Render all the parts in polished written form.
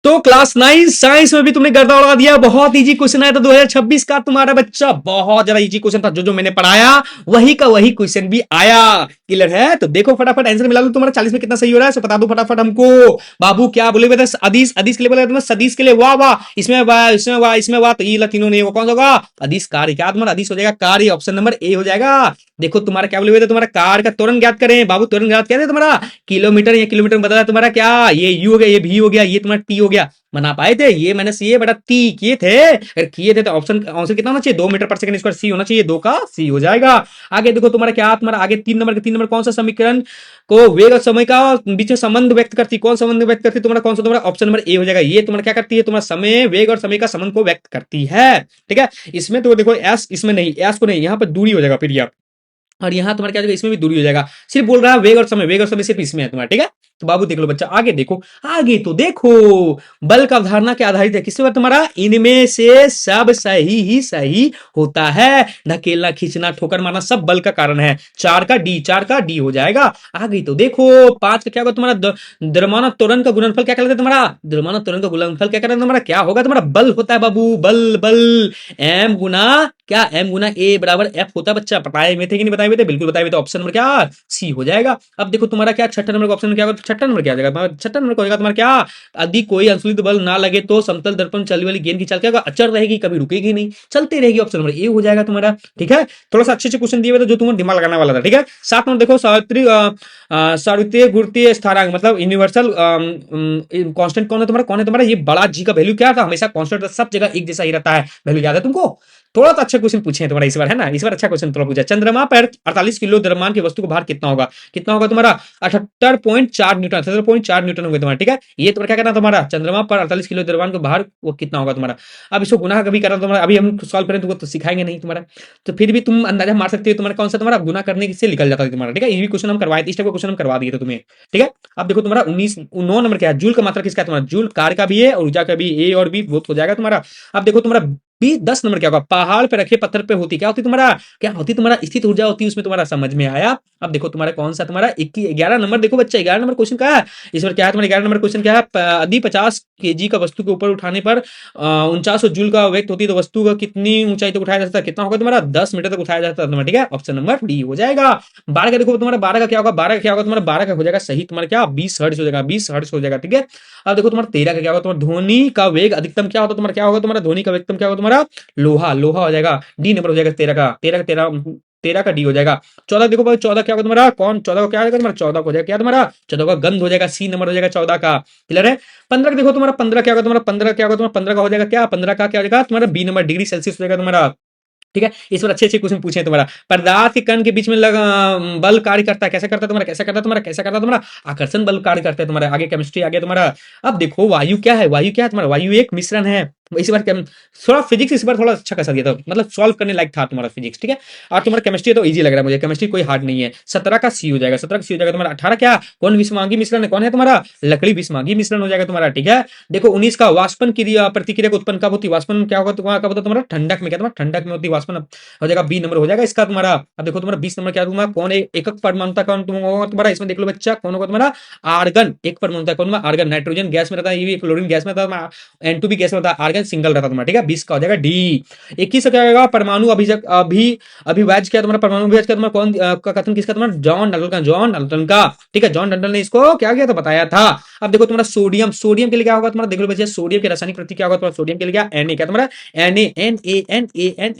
तो class 9 science में भी तुमने गर्दा उड़ा दिया। बहुत इजी क्वेश्चन आया था 2026 का तुम्हारा बच्चा, बहुत ज्यादा इजी क्वेश्चन था। जो जो मैंने पढ़ाया वही का वही क्वेश्चन भी आया। क्लियर है? तो देखो फटाफट आंसर मिला लो। तुम्हारा 40 में कितना सही हो रहा है सो बता दो फटाफट हमको। बाबू क्या बोले बेटा? अदीस, अदीस के लिए बोला तुम्हें, सदीस के लिए वाह वाह, इसमें वाह, इसमें वाह, इसमें वाह, तो ये तीनों नहीं होगा, कौन सा होगा? अदीस कार्य। क्या तुम्हारा अदीस हो जाएगा कार्य, ऑप्शन नंबर ए हो जाएगा। देखो तुम्हारा क्या बोले थे, तुम्हारा कार का त्वरण ज्ञात करें बाबू। त्वरण ज्ञात क्या है तुम्हारा? किलोमीटर या किलोमीटर बता तुम्हारा क्या, ये यू हो गया, ये भी हो गया, ये तुम्हारा टी हो गया। बना पाए थे ये मैंने सी बटा ती किए थे? अगर किए थे तो ऑप्शन आंसर कितना होना चाहिए? 2 मीटर पर सेकंड स्क्वायर सी होना चाहिए, 2 का सी हो जाएगा। आगे देखो तुम्हारा क्या, तुम्हारा आगे 3 नंबर कौन सा समीकरण को वेग और समय का बीच में संबंध व्यक्त करती, कौन संबंध व्यक्त करती? तुम्हारा कौन सा? तुम्हारा ऑप्शन नंबर ए हो जाएगा। ये तुम्हारा क्या करती है? तुम्हारा समय, वेग और समय का संबंध को व्यक्त करती है। ठीक है, इसमें तो देखो एस, इसमें नहीं, एस को नहीं, यहाँ पर दूरी हो जाएगा फिर आप। और यहां तुम्हारा क्या हो जाएगा? इसमें भी दूरी हो जाएगा। सिर्फ बोल रहा है वेग और समय, वेग और समय सिर्फ इसमें है तुम्हारा। ठीक है, तो बाबू देख लो बच्चा, आगे देखो। आगे तो देखो, बल का अवधारणा के आधारित है किसमें? तुम्हारा इनमें से सब सही ही सही होता है। धकेलना, खींचना, ठोकर मारना सब बल का कारण है। 4 का डी, 4 का डी हो जाएगा। आगे तो देखो 5 का क्या होगा तुम्हारा? द्रव्यमान और त्वरण का गुणनफल क्या कहलाता है तुम्हारा? द्रव्यमान और त्वरण का गुणनफल क्या कहलाता है तुम्हारा? क्या होगा तुम्हारा? बल होता है बाबू, बल बल। एम गुना क्या? एम गुना ए बराबर एफ होता है बच्चा। बताए हुए थे कि नहीं बताए हुए थे? बिल्कुल बताए हुए थे। ऑप्शन नंबर क्या? सी हो जाएगा। अब देखो तुम्हारा क्या, छठा नंबर का ऑप्शन क्या होगा? छठा नंबर क्या हो जाएगा? छठा नंबर का होगा तुम्हारा क्या? यदि कोई अंशुलित बल ना लगे तो समतल दर्पण चलने वाली गेंद की चाल क्या होगा? अचर रहेगी, कभी रुकेगी नहीं, चलती रहेगी। ऑप्शन नंबर ए हो जाएगा तुम्हारा। ठीक है, थोड़ा सा अच्छे से क्वेश्चन दिए हुए थे जो तुम्हें दिमाग लगाने वाला था। ठीक है, 7 नंबर देखो, सार्वत्रिक गुरुत्वीय स्थिरांक मतलब यूनिवर्सल कांस्टेंट कौन है तुम्हारा? कौन है तुम्हारा? ये बड़ा जी का वैल्यू क्या था? हमेशा कांस्टेंट सब जगह एक जैसा ही रहता है। वैल्यू याद है तुमको? थोड़ा तो अच्छा क्वेश्चन पूछे तुम्हारा इस बार, है ना? इस बार अच्छा क्वेश्चन थोड़ा पूछा। चंद्रमा पर 48 किलो द्रव्यमान की वस्तु को भार कितना होगा? कितना होगा तुम्हारा? 78.4 न्यूटन, 78.4 न्यूटन होगा तुम्हारा। ठीक है, ये तुम्हारा क्या करना तुम्हारा? चंद्रमा पर 48 किलो द्रव्यमान को भार वो कितना होगा तुम्हारा? अब इसको गुना कभी करना तुम्हारा, अभी हम सॉल्व करें तुमको तो सिखाएंगे नहीं तुम्हारा, तो फिर भी तुम अंदाजा मार सकते हो तुम्हारा कौन सा तुम्हारा गुना करने से निकल जाता है तुम्हारा। ठीक है, ये भी क्वेश्चन हम करवाए थे, इस टाइप का क्वेश्चन हम करवा दिए थे तुम्हें। ठीक है, अब देखो तुम्हारा 9 नंबर क्या है? जूल का मात्रा किसका है तुम्हारा? जूल कार्य का भी है और ऊर्जा का भी, ए और बी बहुत हो जाएगा तुम्हारा। अब देखो तुम्हारा 10 नंबर क्या होगा? पहाड़ पे रखे पत्थर पे होती क्या होती तुम्हारा? क्या होती तुम्हारा? स्थित ऊर्जा होती है उसमें तुम्हारा। समझ में आया? अब देखो तुम्हारा कौन सा तुम्हारा 11 नंबर देखो बच्चा, 11 नंबर क्वेश्चन क्या है? इस बार क्या है तुम्हारा 11 नंबर क्वेश्चन क्या है? यदि 50 kg का वस्तु के ऊपर उठाने पर 49 जूल का वेग होती है तो वस्तु का कितनी ऊंचाई तक उठाया जाता है? कितना होगा तुम्हारा? 10 मीटर तक उठाया जाता है तुम्हारा। ठीक है, ऑप्शन नंबर डी हो जाएगा। 12 का देखो तुम्हारा, 12 का क्या होगा? 12 का क्या होगा तुम्हारा? 12 का हो जाएगा सही तुम्हारा क्या? 20 हर्ट्ज हो जाएगा, 20 हर्ट्ज हो जाएगा। ठीक है, अब देखो तुम्हारा 13 का क्या होगा? तुम्हारा ध्वनि का वेग अधिकतम क्या होता है तुम्हारा? क्या होगा तुम्हारा ध्वनि का वेगतम क्या होगा तुम्हारा? लोहा, लोहा हो जाएगा। डी नंबर हो जाएगा 13 का, 13 का डी हो जाएगा। 14 देखो भाई, 14 क्या होगा तुम्हारा? कौन 14 को क्या होगा तुम्हारा? 14 को हो जाएगा क्या तुम्हारा? 14 का गंध हो जाएगा, सी नंबर हो जाएगा 14 का। क्लियर है? 15 देखो तुम्हारा, 15 क्या होगा तुम्हारा? 15 क्या होगा तुम्हारा? 15 का हो जाएगा क्या? 15 का क्या हो जाएगा तुम्हारा? बी नंबर डिग्री सेल्सियस हो जाएगा तुम्हारा। ठीक है, इस बार अच्छे अच्छे क्वेश्चन पूछे तुम्हारा। पदार्थ के कण के बीच में लगा बल कार्य करता है, कैसे करता है तुम्हारा? कैसे करता है तुम्हारा? कैसे करता है तुम्हारा? आकर्षण बल कार्य करता है तुम्हारा। आगे केमिस्ट्री आ गया तुम्हारा। अब देखो वायु क्या है? वायु क्या है तुम्हारा? वायु एक मिश्रण है। इस बार थोड़ा फिजिक्स इस बार थोड़ा अच्छा खासा दिया था, मतलब सॉल्व करने लायक था तुम्हारा फिजिक्स। ठीक है, और तुम्हारा केमिस्ट्री तो इजी लग रहा है मुझे, केमिस्ट्री कोई हार्ड नहीं है। 17 का सी हो जाएगा, 17 का सी हो जाएगा तुम्हारा। 18 क्या? कौन विषमांगी मिश्रण है? कौन है तुम्हारा? लकड़ी विषमांगी मिश्रण हो जाएगा तुम्हारा। ठीक है, देखो 19 का वाष्पन क्रिया प्रतिक्रिया को उत्पन्न कब होती है? वाष्पन क्या होगा तुम्हारा? कब होता है तुम्हारा? ठंडक में। क्या तुम्हारा? ठंडक में होती है वाष्पन। हो जाएगा बी नंबर हो जाएगा इसका तुम्हारा। अब देखो तुम्हारा 20 नंबर क्या तुम्हारा? कौन एकक परमाणुता कौन होगा तुम्हारा? इसमें देख लो बच्चा, कौन होगा तुम्हारा? आर्गन। एक परमाणुता कौन? आर्गन। नाइट्रोजन गैस में रहता है, ये क्लोरीन गैस में रहता है, N2 भी गैस में रहता है, आर्गन सिंगल रहता है तुम्हारा। ठीक है, 20 का हो जाएगा डी। 21 का क्या होगा? परमाणु अभिजक अभिवाज्य क्या तुम्हारा? परमाणु अभिवाज्य क्या तुम्हारा? कौन का कथन किसका तुम्हारा? जॉन डाल्टन का, जॉन डाल्टन का। ठीक है, जॉन डाल्टन ने इसको क्या किया था? बताया था। अब देखो तुम्हारा सोडियम, सोडियम के लिए क्या होगा तुम्हारा? देख लो बच्चे, सोडियम की रासायनिक प्रतीक क्या होगा तुम्हारा? सोडियम के लिए क्या? Na क्या तुम्हारा? Na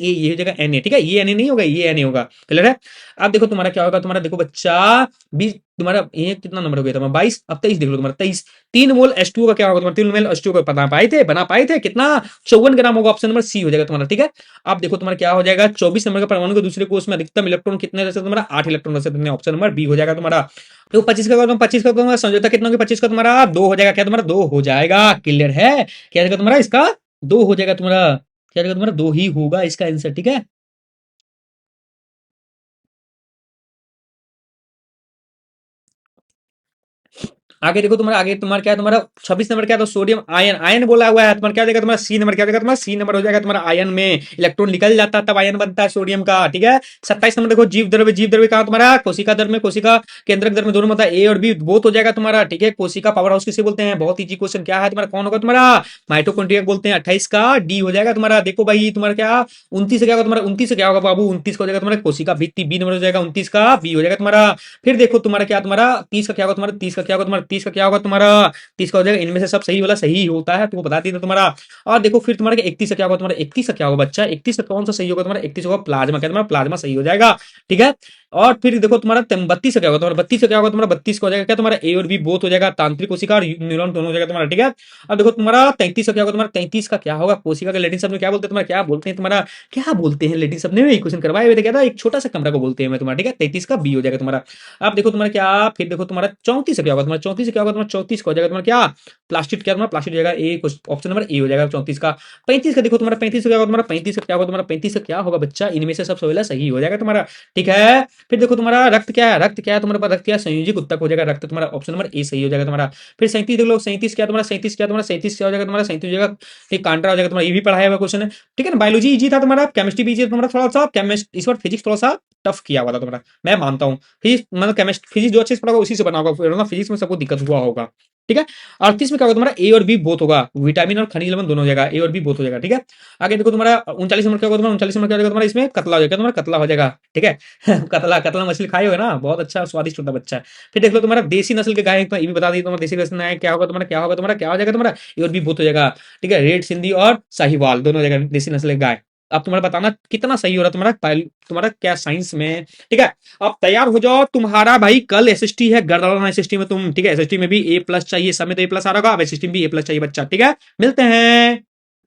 ये हो जाएगा Na। ठीक है, ये Na नहीं होगा, ये Na होगा। क्लियर है? अब देखो तुम्हारा क्या होगा तुम्हारा? देखो बच्चा 20 तुम्हारा ये कितना नंबर हो गया तुम्हारा? 22। अब 23 देख लो तुम्हारा, 23। 3 मोल H2O का क्या होगा तुम्हारा? 3 मोल H2O का बना पाए थे कितना? 54 ग्राम होगा। ऑप्शन नंबर सी हो जाएगा तुम्हारा। ठीक है, अब देखो तुम्हारा क्या हो जाएगा? 24 नंबर का परमाणु के दूसरे कोष में अधिकतम इलेक्ट्रॉन कितने रह सकते तुम्हारा? 8 इलेक्ट्रॉन रह सकते। ऑप्शन नंबर बी हो जाएगा तुम्हारा। तो 25 का 25 का तुम्हारा समझौता कितना होगा? 25 का तुम्हारा 2 हो जाएगा। क्या तुम्हारा? 2 हो जाएगा। क्लियर है? क्या जाएगा तुम्हारा? इसका 2 हो जाएगा तुम्हारा। क्या जाएगा तुम्हारा? 2 ही होगा इसका आंसर। ठीक है, आगे देखो तुम्हारा, आगे तुम्हारा क्या है, तुम्हारा 26 नंबर क्या है, तो सोडियम आयन, आयन बोला हुआ है, तुम्हारा क्या हो जाएगा, तुम्हारा सी नंबर क्या हो जाएगा, तुम्हारा सी नंबर हो जाएगा तुम्हारा आयन में इलेक्ट्रॉन निकल जाता है तब आयन बनता है सोडियम का, ठीक है। 27 नंबर देखो जीव द्रव्य, जीव द्रव्य कहा तुम्हारा कोशिका द्रव्य में, कोशिका केंद्रक द्रव्य में दोनों में होता है, ए और बी बोथ हो जाएगा तुम्हारा, ठीक है। कोशिका पावर हाउस किसे बोलते हैं, बहुत इजी क्वेश्चन, क्या है तुम्हारा, कौन होगा तुम्हारा, माइटोकॉन्ड्रिया बोलते हैं। 28 का डी हो जाएगा तुम्हारा, देखो भाई तुम्हारा क्या 29 से क्या होगा तुम्हारा, 29 से क्या होगा बाबू, 29 का हो जाएगा तुम्हारा कोशिका भित्ति, बी नंबर हो जाएगा 29 का, बी हो जाएगा तुम्हारा। फिर देखो तुम्हारा क्या, तुम्हारा 30 का क्या होगा तुम्हारा, 30 का क्या होगा तुम्हारा, 30 का क्या होगा तुम्हारा, 30 का हो जाएगा, इनमें से सब सही वाला सही होता है, तो वो बता देता तुम्हारा। और देखो फिर तुम्हारा 31 का क्या होगा तुम्हारा, 31 का क्या होगा बच्चा, 31 का कौन सा सही होगा तुम्हारा, 31 होगा प्लाज्मा, क्या तुम्हारा प्लाज्मा सही हो जाएगा, ठीक है। और फिर देखो तुम्हारा 32 का क्या होगा तुम्हारा, 32 का क्या होगा तुम्हारा, 32 का हो जाएगा क्या तुम्हारा, ए और बी बोथ हो जाएगा, तांत्रिक कोशिका और न्यूरॉन दोनों हो जाएगा तुम्हारा, ठीक है। अब देखो तुम्हारा 33 का क्या होगा तुम्हारा, 33 का क्या होगा, कोशिका के लैटिन शब्द में क्या बोलते हैं तुम्हारा, क्या बोलते हैं तुम्हारा, क्या बोलते हैं लैटिन शब्द में, क्वेश्चन करवाए हुए थे, क्या था, एक छोटा सा कमरा को बोलते हैं मैं तुम्हारा, ठीक है। 33 का बी हो जाएगा तुम्हारा। अब देखो तुम्हारा क्या, फिर देखो तुम्हारा 34 का क्या होगा तुम्हारा, 34 का क्या होगा तुम्हारा, 34 का हो जाएगा तुम्हारा क्या, प्लास्टिक, क्या तुम्हारा प्लास्टिक हो जाएगा, ए ऑप्शन नंबर ए हो जाएगा 34 का। 35 का देखो तुम्हारा, 35 का क्या होगा तुम्हारा, 35 का क्या होगा तुम्हारा, 35 का क्या होगा बच्चा, इनमें से सब सही हो जाएगा तुम्हारा, ठीक है। फिर देखो तुम्हारा रक्त क्या है, रक्त क्या है तुम्हारे पास, रक्त क्या है, संयोजित उत्तक हो जाएगा रक्त, तुम्हारा ऑप्शन नंबर ए सही हो जाएगा तुम्हारा। फिर 37 देख लो, 37 क्या तुम्हारा, 37 क्या तुम्हारा, 37 क्या हो जाएगा तुम्हारा, 37 हो जाएगा, ठीक कांट्रा हो जाएगा तुम्हारा, ये भी पढ़ाया हुआ क्वेश्चन है, ठीक है ना। बायोलॉजी इजी था तुम्हारा, केमिस्ट्री भी इजी था तुम्हारा, थोड़ा सा केमिस्ट्री इस बार, फिजिक्स थोड़ा सा टफ किया हुआ था तुम्हारा, मैं मानता हूँ। फिजिक्स मतलब केमिस्ट्री फिजिक्स जो अच्छे से पढ़ा होगा उसी से बना होगा, फिजिक्स में सबको दिक्कत हुआ होगा, ठीक है। 38 में क्या होगा तुम्हारा, ए और बी बोथ होगा, विटामिन और खनिज लवण दोनों हो जाएगा, ए और बी बोथ हो जाएगा, ठीक है। आगे देखो तुम्हारा 39 नंबर क्या होगा तुम्हारा, 39 नंबर क्या हो जाएगा तुम्हारा, इसमें कतला हो जाएगा तुम्हारा, कतला हो जाएगा, ठीक है। कतला, कतला मछली खाए हो ना, बहुत अच्छा स्वादिष्ट होता है बच्चा। फिर देख लो तुम्हारा देसी नस्ल के गाय, ये भी बता दी तुम्हारा, देसी नस्ल गाय क्या होगा तुम्हारा, क्या होगा तुम्हारा, क्या हो जाएगा तुम्हारा, ए और बी बोथ हो जाएगा, ठीक है। रेड सिंधी और साहिवाल दोनों हो जाएगा देसी नस्ल के गाय। अब तुम्हारा बताना कितना सही हो रहा है तुम्हारा, तुम्हारा क्या साइंस में, ठीक है। अब तैयार हो जाओ, तुम्हारा भाई कल एसएसटी है, गर्दाना एसएसटी में तुम, ठीक है। एसएसटी में भी ए प्लस चाहिए, सब में तो ए प्लस आ रहा होगा, अब एसएसटी में भी ए प्लस चाहिए बच्चा, ठीक है। मिलते हैं।